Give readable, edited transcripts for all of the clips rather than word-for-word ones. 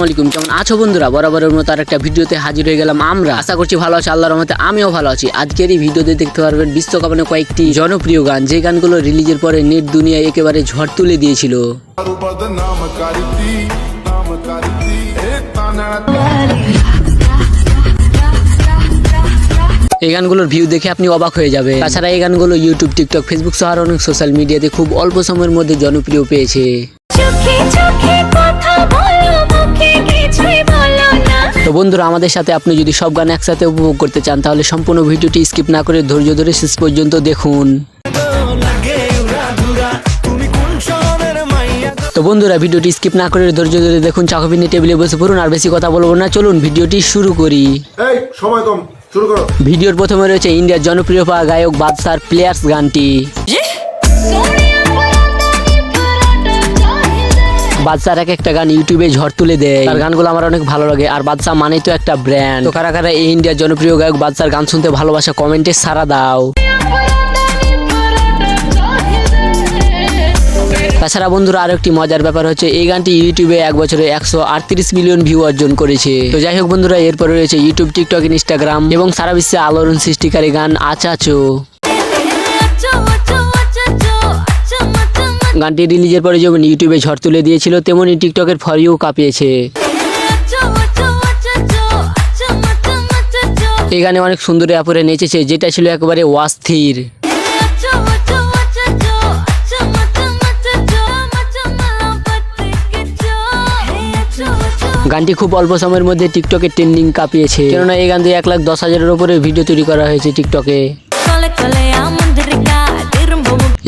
আসসালামু আলাইকুম, কেমন আছো বন্ধুরা? বরাবরের মতো আরেকটা ভিডিওতে হাজির হয়ে গেলাম আমরা। আশা করছি ভালো আছি, আল্লাহর রহমতে আমিও ভালো আছি। আজকের এই ভিডিওতে দেখতে পারবেন বিশ্বকাপে কয়েকটি জনপ্রিয় গান, যে গানগুলো রিলিজের পরে নেট দুনিয়ায় একেবারে ঝড় তুলে দিয়েছিল। এই গানগুলোর ভিউ দেখে আপনি অবাক হয়ে যাবে। তাছাড়া এই গানগুলো ইউটিউব, টিকটক, ফেসবুক সহ অনেক সোশ্যাল মিডিয়াতে খুব অল্প সময়ের মধ্যে জনপ্রিয় পেয়েছে। তো বন্ধুরা, আমাদের সাথে আপনি যদি সব গান একসাথে উপভোগ করতে চান তাহলে সম্পূর্ণ ভিডিওটি স্কিপ না করে ধৈর্য ধরে শেষ পর্যন্ত দেখুন। তো বন্ধুরা, ভিডিওটি স্কিপ না করে ধৈর্য ধরে দেখুন। চাকরি নিয়ে টেবিলে বসে পড়ুন, আর বেশি কথা বলবো না, চলুন ভিডিওটি শুরু করি। ভিডিওর প্রথমে রয়েছে ইন্ডিয়ার জনপ্রিয় গায়ক বাদশার প্লেয়ার্স গানটি। বাদশার এক একটা গান ইউটিউবে ঝড় তুলে দেয়। তার গানগুলো আমার অনেক ভালো লাগে, আর বাদশা মানেই তো একটা ব্র্যান্ড। তো কারা কারা এই ইন্ডিয়ার জনপ্রিয় গায়ক বাদশার গান শুনতে ভালোবাসা কমেন্টে সাড়া দাও। তাছাড়া বন্ধুরা, আরো একটি মজার ব্যাপার হচ্ছে এই গানটি ইউটিউবে এক বছরে 138 মিলিয়ন ভিউ অর্জন করেছে। তো যাই হোক বন্ধুরা, এরপরে রয়েছে ইউটিউব, টিকটক, ইনস্টাগ্রাম এবং সারা বিশ্বে আলোড়ন সৃষ্টিকারী গান আচাচো। গানটি রিলিজের পরে যেমন ইউটিউবে ঝড় তুলে দিয়েছিল, তেমনি টিকটকের ফর ইউ কাঁপিয়েছে। এই গানে অনেক সুন্দরী আপুরে নেচেছে, যেটা ছিল একেবারে অস্থির। গানটি খুব অল্প সময়ের মধ্যে টিকটকে ট্রেন্ডিং কাঁপিয়েছে, কেননা এই গান দিয়ে 1,10,000-এর উপরে ভিডিও তৈরি করা হয়েছে টিকটকে।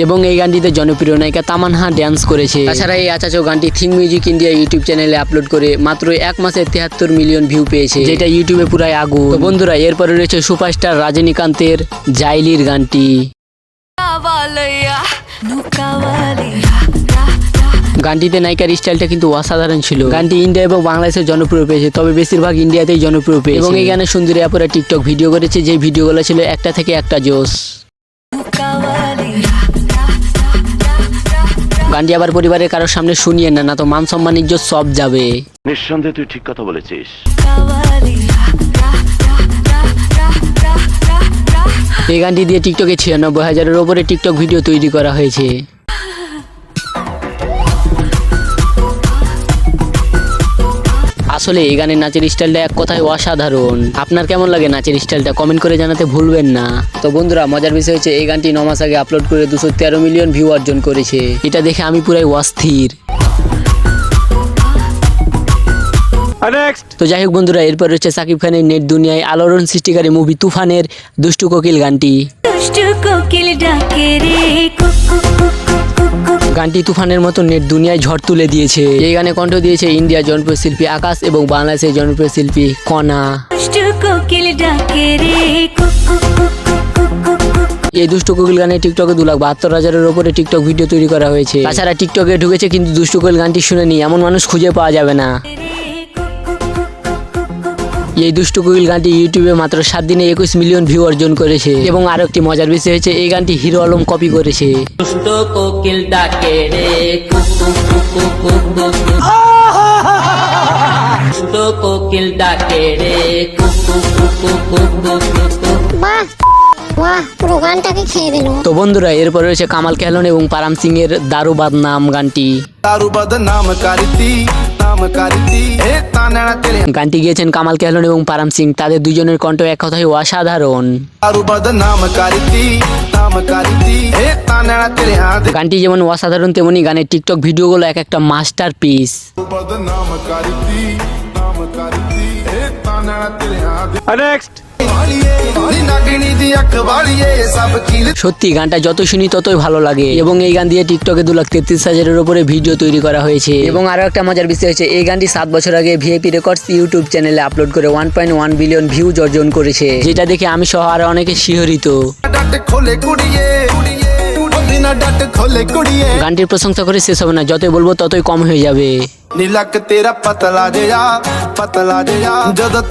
এবং এই গানটিতে জনপ্রিয় নায়িকা তামান্না ডান্স করেছে। তাছাড়া এই আচাচো গানটি থিং মিউজিক ইন্ডিয়া ইউটিউব চ্যানেলে আপলোড করে মাত্র এক মাসে 73 মিলিয়ন ভিউ পেয়েছে, যেটা ইউটিউবে পুরাই আগুন। তো বন্ধুরা, এরপরে রয়েছে সুপারস্টার রজনীকান্তের জাইলির গানটি। গানটিতে নায়িকার স্টাইলটা কিন্তু অসাধারণ ছিল। গানটি ইন্ডিয়া এবং বাংলাদেশে জনপ্রিয় পেয়েছে, তবে বেশিরভাগ ইন্ডিয়াতেই জনপ্রিয় পেয়েছে। এবং এই গানে সুন্দরী আপুরা টিকটক ভিডিও করেছে, যে ভিডিওগুলো ছিল একটা থেকে একটা জোস। গানটি আবার পরিবারের কারোর সামনে শুনিয়ে না, না তো মান সম্মান ইজ্জত সব যাবে। নিঃসন্দেহে তুই ঠিক কথা বলেছিস। এই গানটি দিয়ে টিকটকে 96,000-এর উপরে টিকটক ভিডিও তৈরি করা হয়েছে। আসলে এই গানের নাচের স্টাইলটা এক কথায় অসাধারণ। আপনার কেমন লাগে নাচের স্টাইলটা কমেন্ট করে জানাতে ভুলবেন না। তো বন্ধুরা, মজার বিষয় হচ্ছে এই গানটি 9 মাস আগে আপলোড করে 213 মিলিয়ন ভিউ অর্জন করেছে। এটা দেখে আমি পুরাই অস্থির। তো যাই হোক বন্ধুরা, এরপর রয়েছে সাকিব খানের নেট দুনিয়ায় আলোড়ন সৃষ্টিকারী মুভি তুফানের দুষ্টু কোকিল গানটি। গানটি তুফানের মতো নেট দুনিয়ায় ঝড় তুলে দিয়েছে। এই গানে কণ্ঠ দিয়েছে ইন্ডিয়ার জনপ্রিয় শিল্পী আকাশ এবং বাংলাদেশের জনপ্রিয় শিল্পী কণা। এই দুষ্টু কোকিল গানে টিকটকে 2,72,000-এর উপরে টিকটক ভিডিও তৈরি করা হয়েছে। তাছাড়া টিকটকে ঢুকেছে, কিন্তু দুষ্টু কোকিল গানটি শুনেনি এমন মানুষ খুঁজে পাওয়া যাবে না। এই দুষ্টু কোকিল গানটি ইউটিউবে মাত্র 7 দিনে 21 মিলিয়ন ভিউ অর্জন করেছে। এবং আরো একটি মজার বিষয় হচ্ছে এই গানটি হিরো আলম কপি করেছে। দুষ্টু কোকিল ডাকে রে কুকু কুকু কুকু, দুষ্টু কোকিল ডাকে রে কুকু কুকু কুকু কুকু। বাহ, পুরো গানটাকে খেয়ে দিল। তো বন্ধুরা, এরপর রয়েছে কামাল কেহলন এবং পারাম সিং এর দারু বদনাম গানটি। গানটি গিয়েছেন কামাল কেহলন এবং পারাম সিং। তাদের দুজনের কণ্ঠ এক কথায় অসাধারণ। গানটি যেমন অসাধারণ, তেমনি গানের টিকটক ভিডিওগুলো এক একটা মাস্টারপিস। সত্যি গানটা যত শুনি ততই ভালো লাগে। এবং এই গান দিয়ে টিকটকে 2,33,000-এর উপরে ভিডিও তৈরি করা হয়েছে। এবং আরো একটা মজার বিষয় হচ্ছে এই গানটি 7 বছর আগে ভিআইপি রেকর্ডস ইউটিউব চ্যানেলে আপলোড করে 1.1 বিলিয়ন ভিউজ অর্জন করেছে, যেটা দেখে আমি সহ আরো অনেকে শিহরিত। গানটির প্রশংসা করে শেষ হবে না, যতই বলবো ততই কম হয়ে যাবে।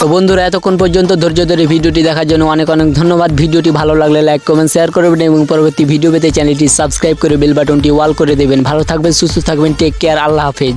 তো বন্ধুরা, এতক্ষণ পর্যন্ত ধৈর্য ধরে ভিডিওটি দেখার জন্য অনেক অনেক ধন্যবাদ। ভিডিওটি ভালো লাগলে লাইক, কমেন্ট, শেয়ার করবেন এবং পরবর্তী ভিডিও পেতে চ্যানেলটি সাবস্ক্রাইব করে বেল বাটনটি অল করে দেবেন। ভালো থাকবেন, সুস্থ থাকবেন, টেক কেয়ার, আল্লাহ হাফেজ।